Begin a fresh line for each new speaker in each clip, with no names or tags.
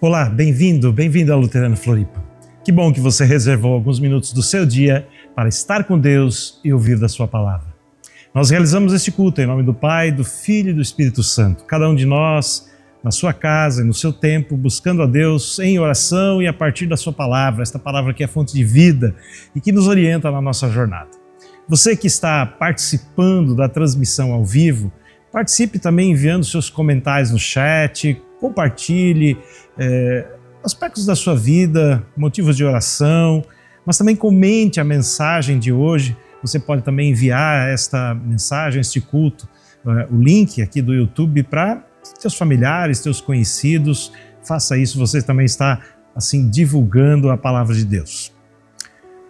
Olá, bem-vindo à Luterana Floripa. Que bom que você reservou alguns minutos do seu dia para estar com Deus e ouvir da sua palavra. Nós realizamos este culto em nome do Pai, do Filho e do Espírito Santo. Cada um de nós, na sua casa e no seu tempo, buscando a Deus em oração e a partir da sua palavra, esta palavra que é fonte de vida e que nos orienta na nossa jornada. Você que está participando da transmissão ao vivo, participe também enviando seus comentários no chat, compartilhe aspectos da sua vida, motivos de oração, mas também comente a mensagem de hoje. Você pode também enviar esta mensagem, este culto, o link aqui do YouTube para seus familiares, seus conhecidos. Faça isso, você também está assim divulgando a palavra de Deus.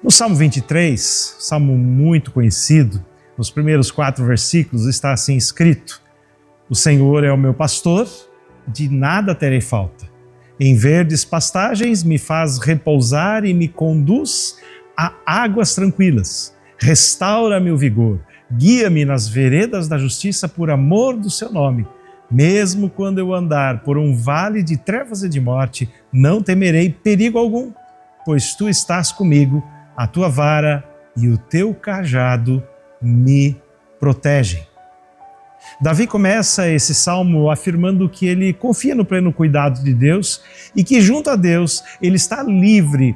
No Salmo 23, salmo muito conhecido, nos primeiros 4 versículos está assim escrito: O Senhor é o meu pastor, de nada terei falta. Em verdes pastagens me faz repousar e me conduz a águas tranquilas. Restaura-me o vigor, guia-me nas veredas da justiça por amor do seu nome. Mesmo quando eu andar por um vale de trevas e de morte, não temerei perigo algum, pois tu estás comigo, a tua vara e o teu cajado me protegem. Davi começa esse salmo afirmando que ele confia no pleno cuidado de Deus e que junto a Deus ele está livre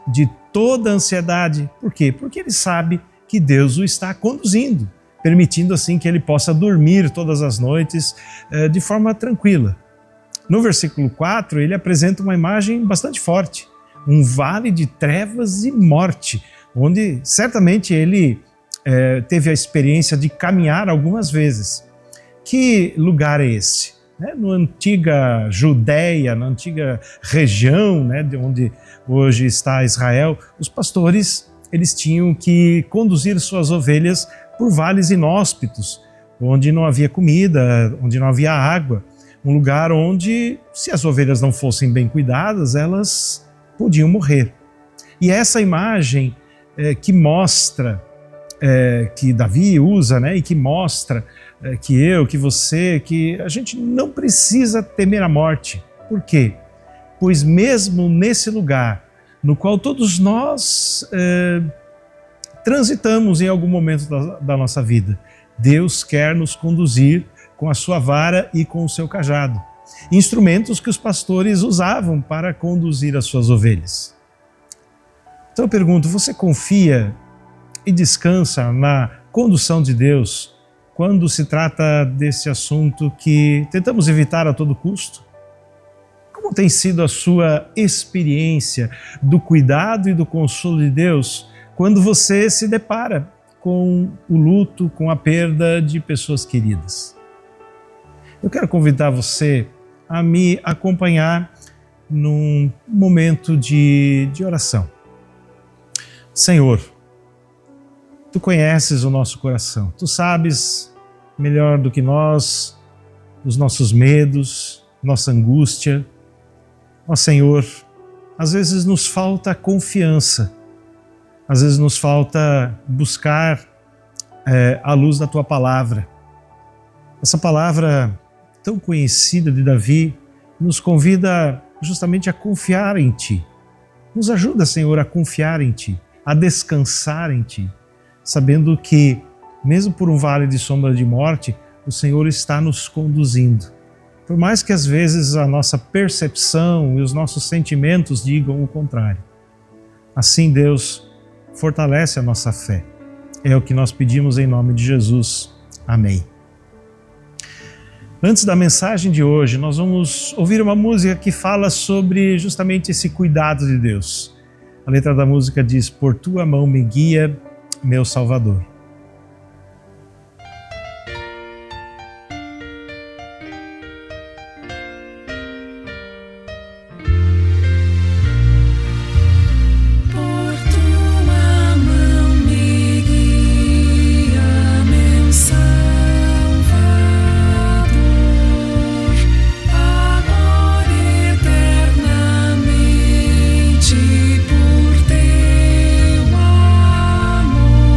de toda ansiedade. Por quê? Porque ele sabe que Deus o está conduzindo, permitindo assim que ele possa dormir todas as noites de forma tranquila. No versículo 4 ele apresenta uma imagem bastante forte, um vale de trevas e morte, onde certamente ele teve a experiência de caminhar algumas vezes. Que lugar é esse? Na antiga Judéia, na antiga região, de onde hoje está Israel, os pastores eles tinham que conduzir suas ovelhas por vales inóspitos, onde não havia comida, onde não havia água, um lugar onde, se as ovelhas não fossem bem cuidadas, elas podiam morrer. E essa imagem que mostra, que Davi usa, e que mostra que eu, que você, que a gente não precisa temer a morte. Por quê? Pois mesmo nesse lugar no qual todos nós transitamos em algum momento da nossa vida, Deus quer nos conduzir com a sua vara e com o seu cajado. Instrumentos que os pastores usavam para conduzir as suas ovelhas. Então eu pergunto, você confia e descansa na condução de Deus quando se trata desse assunto que tentamos evitar a todo custo? Como tem sido a sua experiência do cuidado e do consolo de Deus quando você se depara com o luto, com a perda de pessoas queridas? Eu quero convidar você a me acompanhar num momento de oração. Senhor, Tu conheces o nosso coração, Tu sabes melhor do que nós os nossos medos, nossa angústia. Ó Senhor, às vezes nos falta confiança, às vezes nos falta buscar a luz da Tua palavra. Essa palavra tão conhecida de Davi nos convida justamente a confiar em Ti. Nos ajuda, Senhor, a confiar em Ti, a descansar em Ti, sabendo que, mesmo por um vale de sombra de morte, o Senhor está nos conduzindo. Por mais que às vezes a nossa percepção e os nossos sentimentos digam o contrário. Assim, Deus, fortalece a nossa fé. É o que nós pedimos em nome de Jesus. Amém. Antes da mensagem de hoje, nós vamos ouvir uma música que fala sobre justamente esse cuidado de Deus. A letra da música diz: Por Tua mão me guia, meu Salvador.
Por teu amor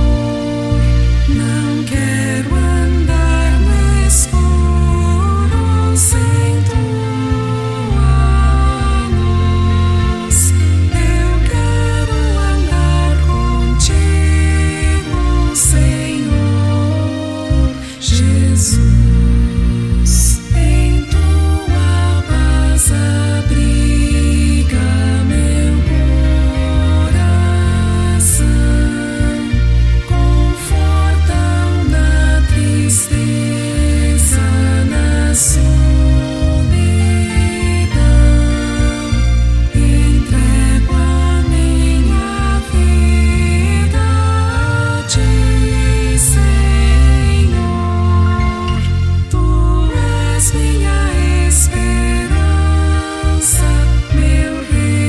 em tua paz abriga meu coração, conforta na tristeza, na solidão, entrego a minha vida a ti, Senhor. Tu és minha esperança, meu Redentor.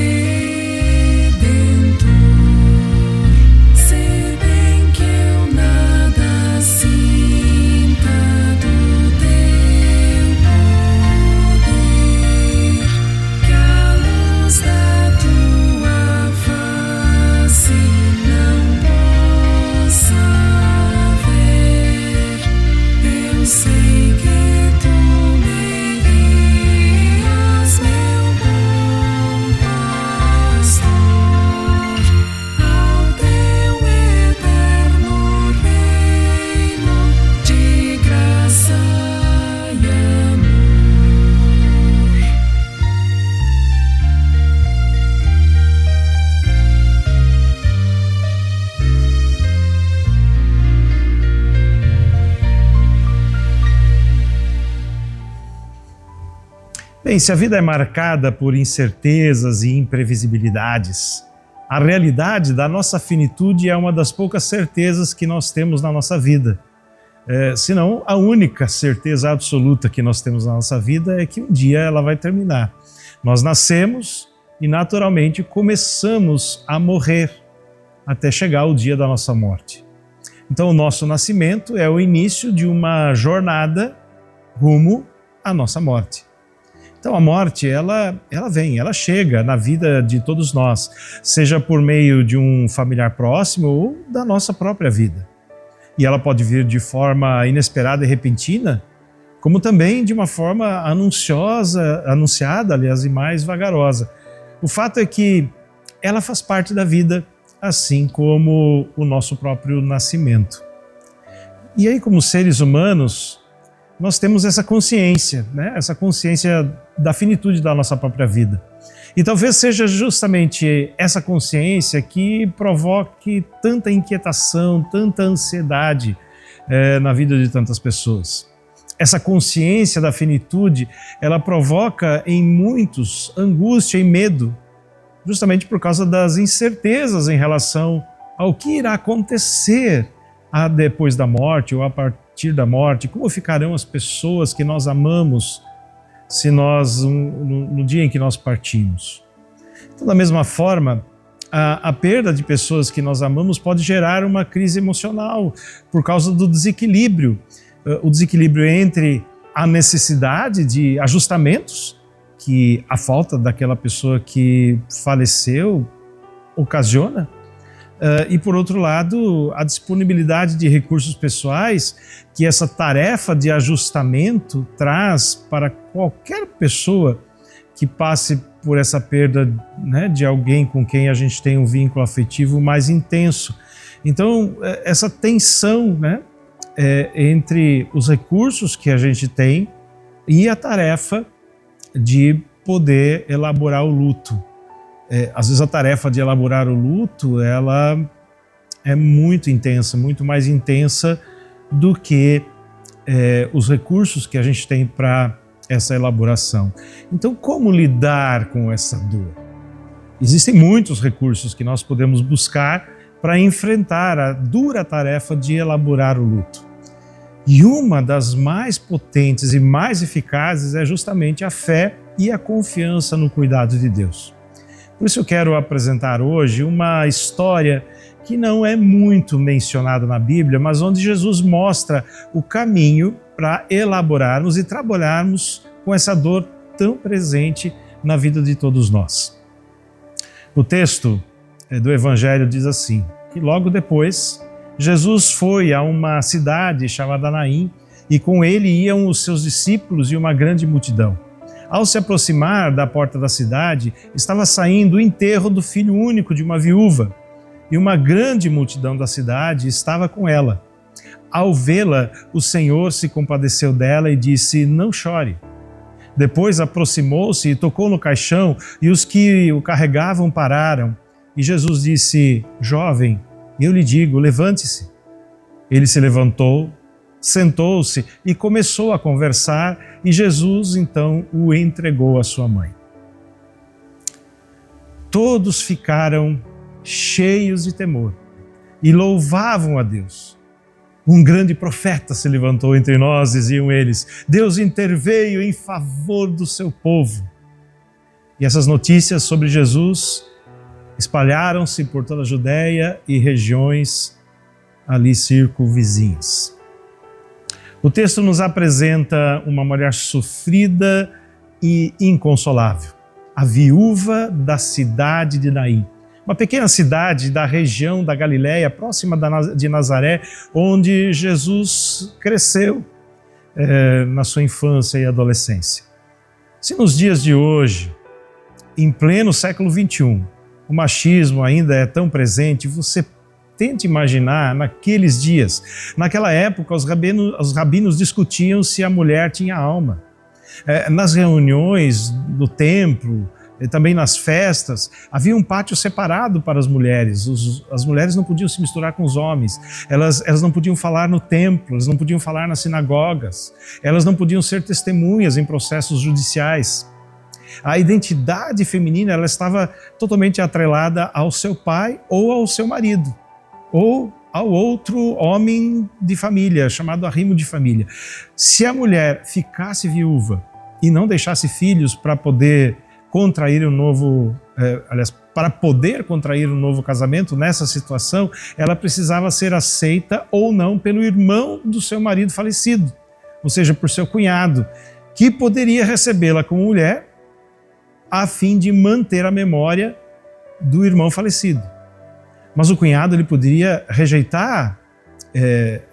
Se bem que eu nada sinta do teu poder, que a luz da tua face não possa ver, eu sei que tu me guias, meu bom pastor, ao teu eterno reino de graça e amor.
Bem, se a vida é marcada por incertezas e imprevisibilidades, a realidade da nossa finitude é uma das poucas certezas que nós temos na nossa vida. Se não, a única certeza absoluta que nós temos na nossa vida é que um dia ela vai terminar. Nós nascemos e naturalmente começamos a morrer até chegar o dia da nossa morte. Então o nosso nascimento é o início de uma jornada rumo à nossa morte. Então a morte, ela vem, ela chega na vida de todos nós, seja por meio de um familiar próximo ou da nossa própria vida. E ela pode vir de forma inesperada e repentina, como também de uma forma anunciada, aliás, e mais vagarosa. O fato é que ela faz parte da vida, assim como o nosso próprio nascimento. E aí, como seres humanos, nós temos essa consciência, né? Essa consciência da finitude da nossa própria vida. E talvez seja justamente essa consciência que provoque tanta inquietação, tanta ansiedade na vida de tantas pessoas. Essa consciência da finitude, ela provoca em muitos angústia e medo, justamente por causa das incertezas em relação ao que irá acontecer depois da morte ou a partir da morte, como ficarão as pessoas que nós amamos se nós, no dia em que nós partimos. Então, da mesma forma, a perda de pessoas que nós amamos pode gerar uma crise emocional por causa do desequilíbrio, o desequilíbrio entre a necessidade de ajustamentos que a falta daquela pessoa que faleceu ocasiona, e por outro lado, a disponibilidade de recursos pessoais que essa tarefa de ajustamento traz para qualquer pessoa que passe por essa perda, né, de alguém com quem a gente tem um vínculo afetivo mais intenso. Então, essa tensão, né, entre os recursos que a gente tem e a tarefa de poder elaborar o luto. Às vezes a tarefa de elaborar o luto, ela é muito intensa, muito mais intensa do que os recursos que a gente tem para essa elaboração. Então, como lidar com essa dor? Existem muitos recursos que nós podemos buscar para enfrentar a dura tarefa de elaborar o luto. E uma das mais potentes e mais eficazes é justamente a fé e a confiança no cuidado de Deus. Por isso eu quero apresentar hoje uma história que não é muito mencionada na Bíblia, mas onde Jesus mostra o caminho para elaborarmos e trabalharmos com essa dor tão presente na vida de todos nós. O texto do Evangelho diz assim, que logo depois Jesus foi a uma cidade chamada Naim e com ele iam os seus discípulos e uma grande multidão. Ao se aproximar da porta da cidade, estava saindo o enterro do filho único de uma viúva, e uma grande multidão da cidade estava com ela. Ao vê-la, o Senhor se compadeceu dela e disse: não chore. Depois aproximou-se e tocou no caixão, e os que o carregavam pararam. E Jesus disse: jovem, eu lhe digo, levante-se. Ele se levantou, sentou-se e começou a conversar, e Jesus então o entregou à sua mãe. Todos ficaram cheios de temor e louvavam a Deus. Um grande profeta se levantou entre nós, diziam eles. Deus interveio em favor do seu povo. E essas notícias sobre Jesus espalharam-se por toda a Judéia e regiões ali circunvizinhas. O texto nos apresenta uma mulher sofrida e inconsolável, a viúva da cidade de Naim, uma pequena cidade da região da Galileia, próxima de Nazaré, onde Jesus cresceu na sua infância e adolescência. Se nos dias de hoje, em pleno século XXI, o machismo ainda é tão presente, você tente imaginar naqueles dias. Naquela época, os rabinos discutiam se a mulher tinha alma. Nas reuniões do templo, e também nas festas, havia um pátio separado para as mulheres. As mulheres não podiam se misturar com os homens, elas não podiam falar no templo, elas não podiam falar nas sinagogas, elas não podiam ser testemunhas em processos judiciais. A identidade feminina ela estava totalmente atrelada ao seu pai ou ao seu marido, ou ao outro homem de família, chamado arrimo de família. Se a mulher ficasse viúva e não deixasse filhos para poder contrair para poder contrair um novo casamento, nessa situação, ela precisava ser aceita ou não pelo irmão do seu marido falecido, ou seja, por seu cunhado, que poderia recebê-la como mulher a fim de manter a memória do irmão falecido. Mas o cunhado ele poderia rejeitar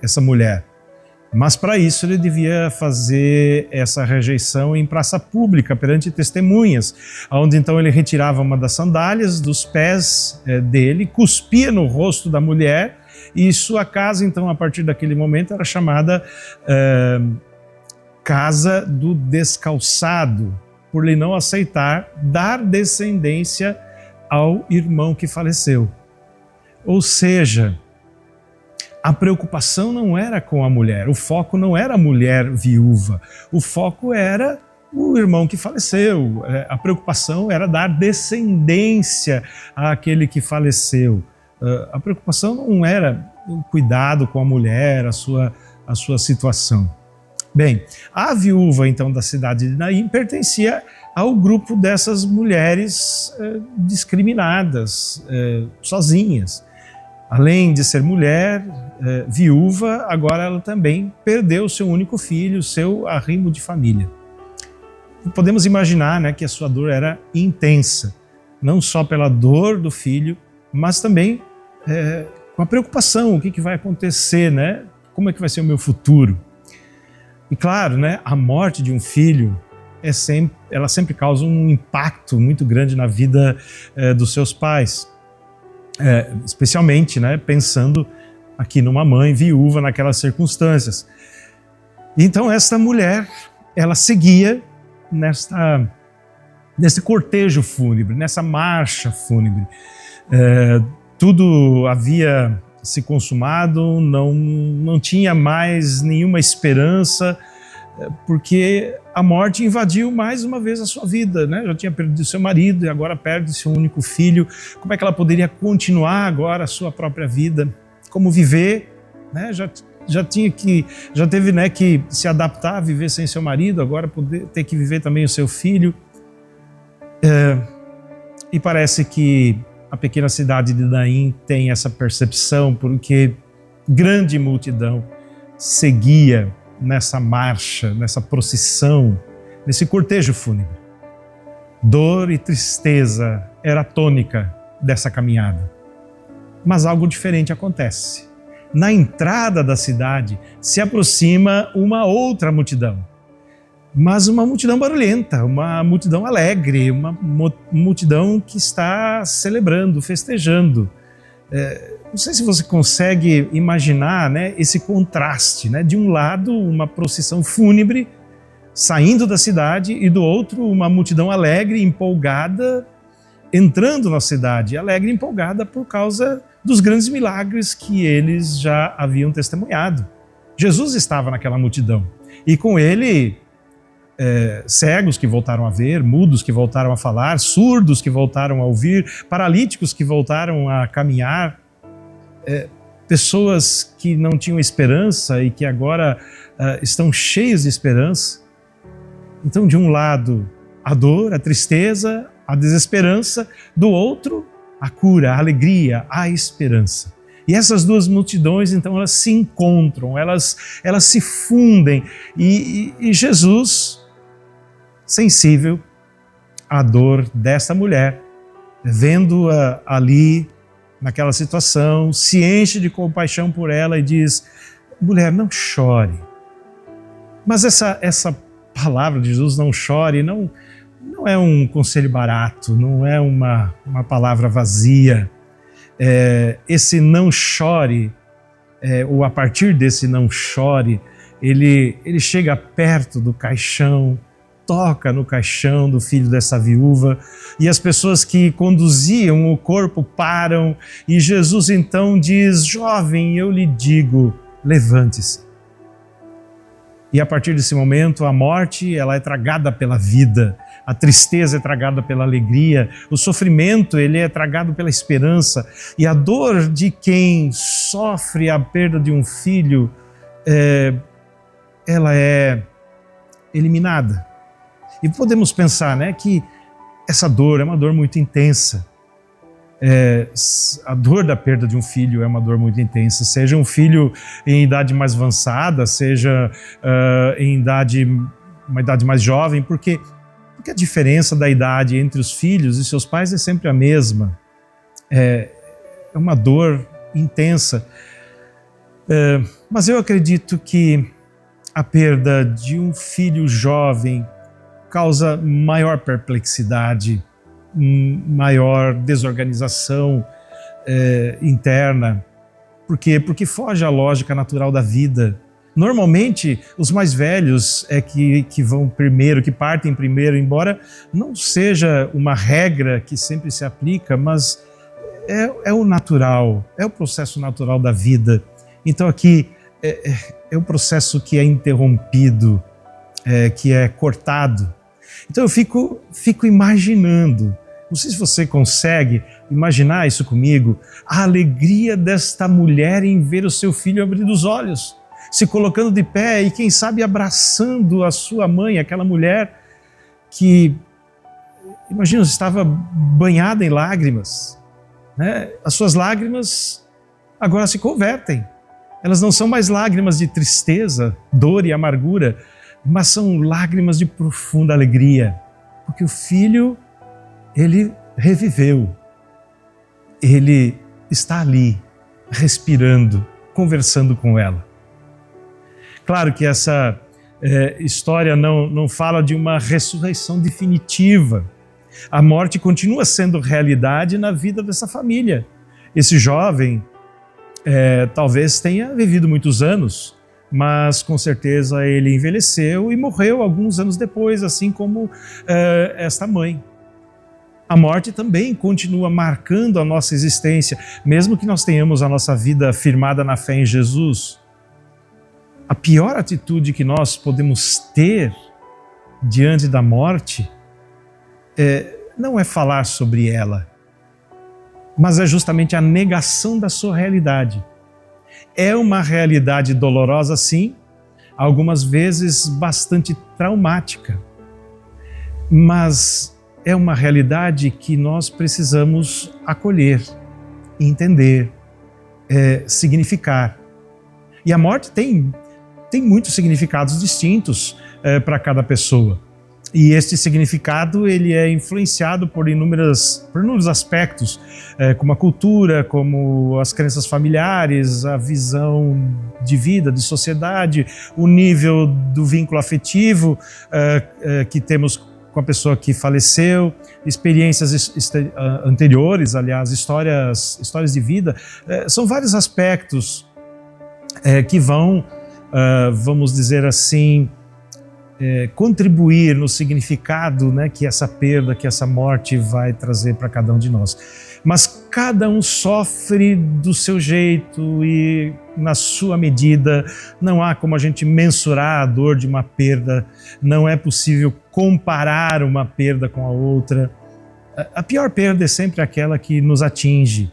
essa mulher. Mas para isso ele devia fazer essa rejeição em praça pública, perante testemunhas, onde então ele retirava uma das sandálias dos pés dele, cuspia no rosto da mulher, e sua casa então a partir daquele momento era chamada Casa do Descalçado, por lhe não aceitar dar descendência ao irmão que faleceu. Ou seja, a preocupação não era com a mulher, o foco não era a mulher viúva, o foco era o irmão que faleceu. A preocupação era dar descendência àquele que faleceu. A preocupação não era o cuidado com a mulher, a sua situação. Bem, a viúva então da cidade de Naim pertencia ao grupo dessas mulheres discriminadas, sozinhas. Além de ser mulher, viúva, agora ela também perdeu seu único filho, seu arrimo de família. E podemos imaginar, né, que a sua dor era intensa, não só pela dor do filho, mas também com a preocupação, o que vai acontecer, né? Como é que vai ser o meu futuro? E claro, né, a morte de um filho ela sempre causa um impacto muito grande na vida dos seus pais. Especialmente, né, pensando aqui numa mãe viúva naquelas circunstâncias. Então esta mulher, ela seguia nesse cortejo fúnebre, nessa marcha fúnebre. Tudo havia se consumado, não tinha mais nenhuma esperança, porque a morte invadiu mais uma vez a sua vida, né? Já tinha perdido seu marido e agora perde seu único filho. Como é que ela poderia continuar agora a sua própria vida? Como viver? Né? Já teve, né, que se adaptar a viver sem seu marido, agora ter que viver também o seu filho. E parece que a pequena cidade de Naim tem essa percepção, porque grande multidão seguia nessa marcha, nessa procissão, nesse cortejo fúnebre. Dor e tristeza era a tônica dessa caminhada. Mas algo diferente acontece. Na entrada da cidade se aproxima uma outra multidão, mas uma multidão barulhenta, uma multidão alegre, uma multidão que está celebrando, festejando. Não sei se você consegue imaginar, né, esse contraste, né? De um lado, uma procissão fúnebre saindo da cidade e do outro, uma multidão alegre, empolgada, entrando na cidade, alegre e empolgada por causa dos grandes milagres que eles já haviam testemunhado. Jesus estava naquela multidão e com ele cegos que voltaram a ver, mudos que voltaram a falar, surdos que voltaram a ouvir, paralíticos que voltaram a caminhar, pessoas que não tinham esperança e que agora estão cheios de esperança. Então, de um lado, a dor, a tristeza, a desesperança, do outro, a cura, a alegria, a esperança. E essas duas multidões, então, elas se encontram, elas se fundem. E Jesus, sensível à dor desta mulher, vendo-a ali, naquela situação, se enche de compaixão por ela e diz: mulher, não chore. Mas essa palavra de Jesus, não chore, não é um conselho barato, não é uma palavra vazia. Esse não chore, ou a partir desse não chore, ele chega perto do caixão, toca no caixão do filho dessa viúva, e as pessoas que conduziam o corpo param, e Jesus então diz: jovem, eu lhe digo, levante-se. E a partir desse momento, a morte ela é tragada pela vida, a tristeza é tragada pela alegria, o sofrimento ele é tragado pela esperança, e a dor de quem sofre a perda de um filho, ela é eliminada. E podemos pensar, né, que essa dor é uma dor muito intensa. A dor da perda de um filho é uma dor muito intensa, seja um filho em idade mais avançada, seja uma idade mais jovem, porque a diferença da idade entre os filhos e seus pais é sempre a mesma. É uma dor intensa. Mas eu acredito que a perda de um filho jovem causa maior perplexidade, maior desorganização interna. Por quê? Porque foge à lógica natural da vida. Normalmente, os mais velhos que vão primeiro, que partem primeiro, embora não seja uma regra que sempre se aplica, mas é o natural, é o processo natural da vida. Então aqui é o processo que é interrompido, que é cortado. Então eu fico imaginando, não sei se você consegue imaginar isso comigo, a alegria desta mulher em ver o seu filho abrir os olhos, se colocando de pé e quem sabe abraçando a sua mãe, aquela mulher que, imagina, estava banhada em lágrimas, né? As suas lágrimas agora se convertem, elas não são mais lágrimas de tristeza, dor e amargura, mas são lágrimas de profunda alegria, porque o filho, ele reviveu, ele está ali, respirando, conversando com ela. Claro que essa história não fala de uma ressurreição definitiva. A morte continua sendo realidade na vida dessa família. Esse jovem talvez tenha vivido muitos anos, mas com certeza ele envelheceu e morreu alguns anos depois, assim como esta mãe. A morte também continua marcando a nossa existência, mesmo que nós tenhamos a nossa vida firmada na fé em Jesus. A pior atitude que nós podemos ter diante da morte não é falar sobre ela, mas é justamente a negação da sua realidade. É uma realidade dolorosa, sim, algumas vezes bastante traumática, mas é uma realidade que nós precisamos acolher, entender, significar. E a morte tem muitos significados distintos para cada pessoa. E este significado ele é influenciado por inúmeros aspectos, como a cultura, como as crenças familiares, a visão de vida, de sociedade, o nível do vínculo afetivo que temos com a pessoa que faleceu, experiências anteriores, aliás, histórias de vida. São vários aspectos que vão, vamos dizer assim, contribuir no significado, né, que essa perda, que essa morte vai trazer para cada um de nós. Mas cada um sofre do seu jeito e na sua medida. Não há como a gente mensurar a dor de uma perda, não é possível comparar uma perda com a outra. A pior perda é sempre aquela que nos atinge.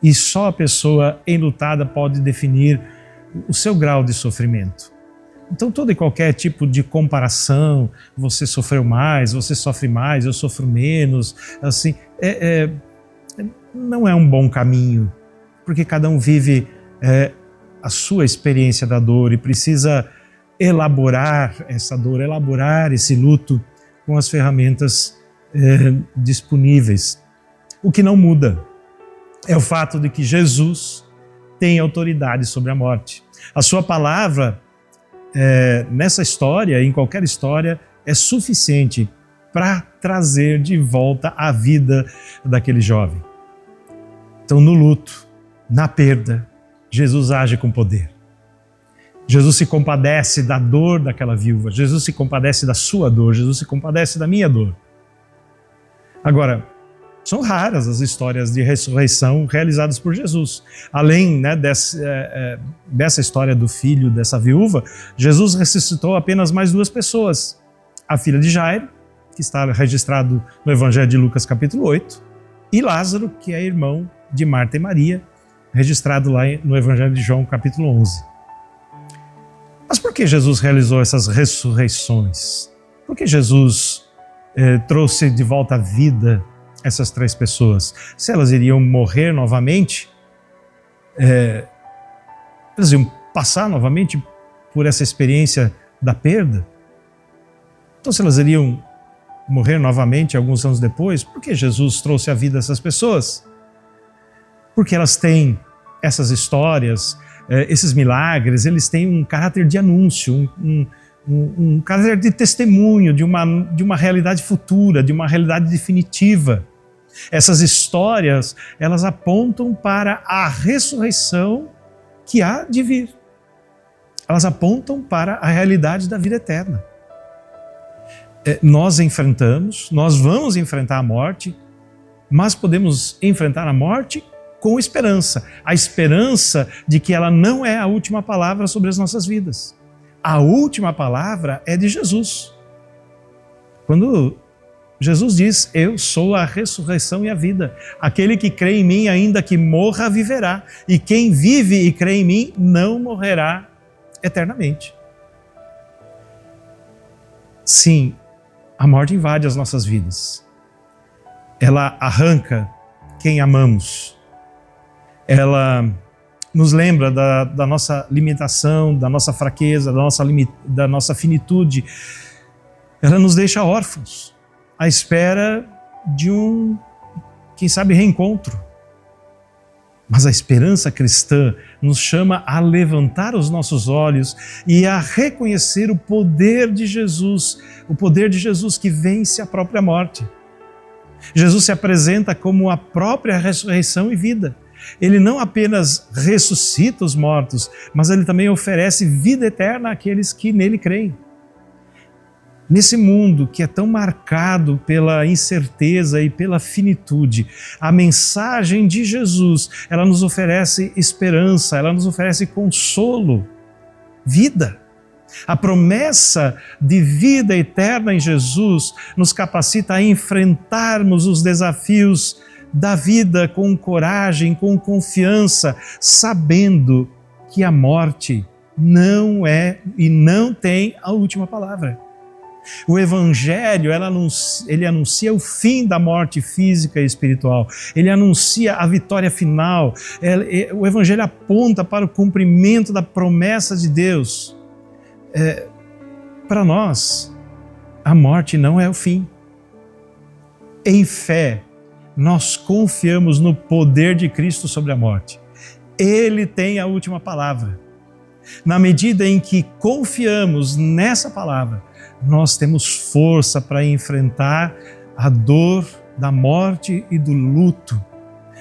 E só a pessoa enlutada pode definir o seu grau de sofrimento. Então, todo e qualquer tipo de comparação, você sofreu mais, você sofre mais, eu sofro menos, assim, não é um bom caminho, porque cada um vive a sua experiência da dor e precisa elaborar essa dor, elaborar esse luto com as ferramentas disponíveis. O que não muda é o fato de que Jesus tem autoridade sobre a morte. A sua palavra, nessa história, em qualquer história, é suficiente para trazer de volta a vida daquele jovem. Então, no luto, na perda, Jesus age com poder. Jesus se compadece da dor daquela viúva, Jesus se compadece da sua dor, Jesus se compadece da minha dor. Agora, são raras as histórias de ressurreição realizadas por Jesus. Além, né, dessa história do filho dessa viúva, Jesus ressuscitou apenas mais 2 pessoas. A filha de Jairo, que está registrado no Evangelho de Lucas capítulo 8, e Lázaro, que é irmão de Marta e Maria, registrado lá no Evangelho de João capítulo 11. Mas por que Jesus realizou essas ressurreições? Por que Jesus trouxe de volta à vida essas 3 pessoas? Se elas iriam morrer novamente, elas iam passar novamente por essa experiência da perda? Então, se elas iriam morrer novamente alguns anos depois, por que Jesus trouxe à vida essas pessoas? Porque elas têm essas histórias, esses milagres, eles têm um caráter de anúncio, um caráter de testemunho de uma realidade futura, de uma realidade definitiva. Essas histórias, elas apontam para a ressurreição que há de vir. Elas apontam para a realidade da vida eterna. Nós vamos enfrentar a morte, mas podemos enfrentar a morte com esperança. A esperança de que ela não é a última palavra sobre as nossas vidas. A última palavra é de Jesus. Quando Jesus diz, eu sou a ressurreição e a vida. Aquele que crê em mim, ainda que morra, viverá. E quem vive e crê em mim, não morrerá eternamente. Sim, a morte invade as nossas vidas. Ela arranca quem amamos. Ela nos lembra da nossa limitação, da nossa fraqueza, da nossa finitude. Ela nos deixa órfãos, à espera de quem sabe, reencontro. Mas a esperança cristã nos chama a levantar os nossos olhos e a reconhecer o poder de Jesus que vence a própria morte. Jesus se apresenta como a própria ressurreição e vida. Ele não apenas ressuscita os mortos, mas ele também oferece vida eterna àqueles que nele creem. Nesse mundo que é tão marcado pela incerteza e pela finitude, a mensagem de Jesus, ela nos oferece esperança, ela nos oferece consolo, vida. A promessa de vida eterna em Jesus nos capacita a enfrentarmos os desafios da vida com coragem, com confiança, sabendo que a morte não é e não tem a última palavra. O Evangelho, ele anuncia o fim da morte física e espiritual. Ele anuncia a vitória final. O Evangelho aponta para o cumprimento da promessa de Deus. Para nós, a morte não é o fim. Em fé, nós confiamos no poder de Cristo sobre a morte. Ele tem a última palavra. Na medida em que confiamos nessa palavra, nós temos força para enfrentar a dor da morte e do luto.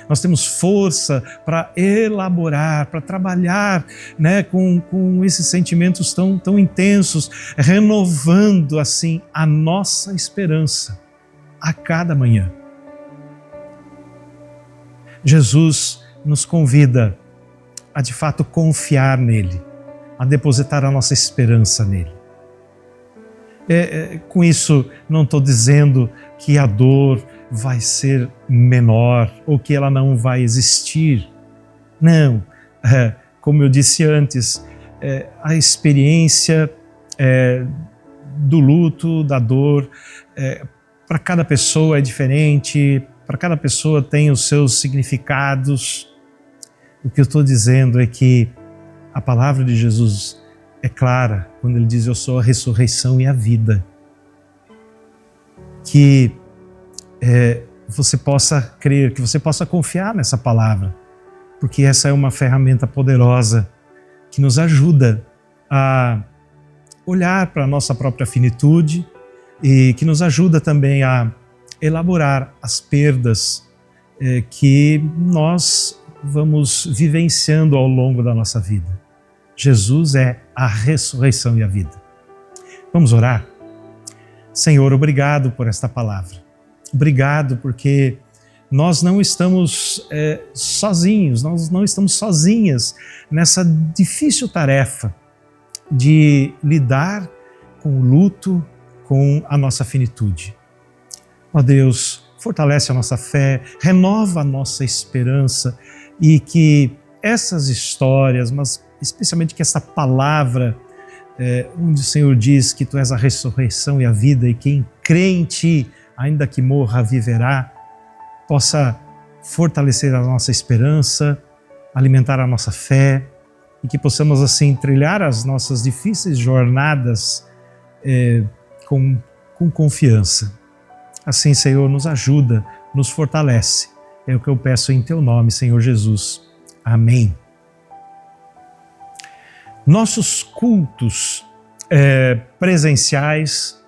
Nós temos força para elaborar, para trabalhar, né, com esses sentimentos tão intensos, renovando assim a nossa esperança a cada manhã. Jesus nos convida a de fato confiar nele, a depositar a nossa esperança nele. Com isso, não estou dizendo que a dor vai ser menor ou que ela não vai existir. Não, como eu disse antes, a experiência do luto, da dor, para cada pessoa é diferente, para cada pessoa tem os seus significados. O que eu estou dizendo é que a palavra de Jesus é clara quando ele diz: eu sou a ressurreição e a vida. Que você possa crer, que você possa confiar nessa palavra, porque essa é uma ferramenta poderosa que nos ajuda a olhar para a nossa própria finitude e que nos ajuda também a elaborar as perdas que nós vamos vivenciando ao longo da nossa vida. Jesus é a ressurreição e a vida. Vamos orar? Senhor, obrigado por esta palavra. Obrigado porque nós não estamos sozinhos, nós não estamos sozinhas nessa difícil tarefa de lidar com o luto, com a nossa finitude. Ó Deus, fortalece a nossa fé, renova a nossa esperança e que essas histórias, mas especialmente que essa palavra, onde o Senhor diz que Tu és a ressurreição e a vida e quem crê em Ti, ainda que morra, viverá, possa fortalecer a nossa esperança, alimentar a nossa fé e que possamos assim trilhar as nossas difíceis jornadas com confiança. Assim, Senhor, nos ajuda, nos fortalece. É o que eu peço em Teu nome, Senhor Jesus. Amém. Nossos cultos presenciais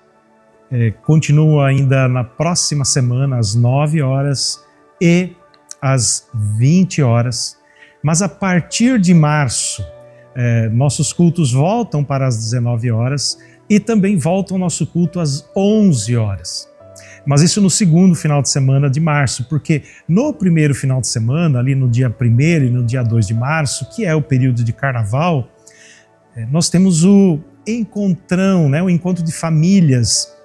continuam ainda na próxima semana, às 9 horas e às 20 horas. Mas a partir de março, nossos cultos voltam para as 19 horas e também volta o nosso culto às 11 horas. Mas isso no segundo final de semana de março, porque no primeiro final de semana, ali no dia 1º e no dia 2 de março, que é o período de carnaval, nós temos o encontrão, o encontro de famílias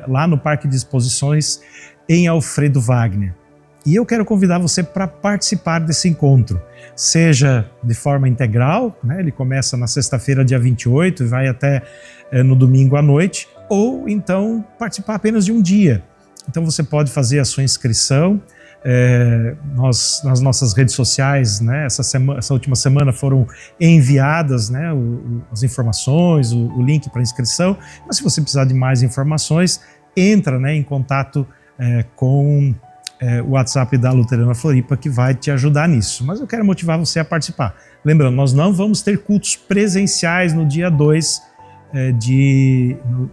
lá no Parque de Exposições em Alfredo Wagner. E eu quero convidar você para participar desse encontro, seja de forma integral, ele começa na sexta-feira, dia 28, e vai até no domingo à noite, ou então participar apenas de um dia. Então você pode fazer a sua inscrição. Nas nossas redes sociais, essa última semana foram enviadas as informações, o link para inscrição. Mas se você precisar de mais informações, entra em contato com o WhatsApp da Luterana Floripa, que vai te ajudar nisso. Mas eu quero motivar você a participar. Lembrando, nós não vamos ter cultos presenciais no dia 2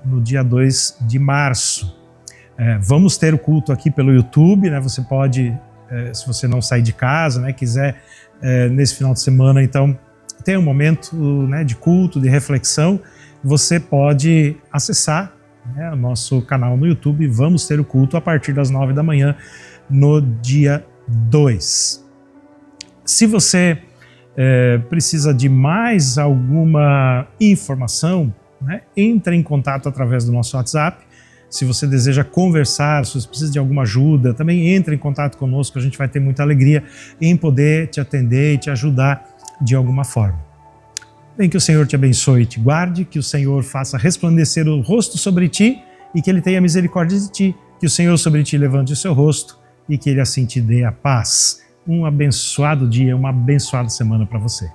no dia 2 de março. Vamos ter o culto aqui pelo YouTube, você pode, se você não sair de casa, quiser nesse final de semana, então tem um momento de culto, de reflexão, você pode acessar o nosso canal no YouTube. Vamos ter o culto a partir das 9 da manhã no dia 2. Se você precisa de mais alguma informação, entre em contato através do nosso WhatsApp. Se você deseja conversar, se você precisa de alguma ajuda, também entre em contato conosco, a gente vai ter muita alegria em poder te atender e te ajudar de alguma forma. Bem, que o Senhor te abençoe e te guarde, que o Senhor faça resplandecer o rosto sobre ti e que Ele tenha misericórdia de ti, que o Senhor sobre ti levante o seu rosto e que Ele assim te dê a paz. Um abençoado dia, uma abençoada semana para você.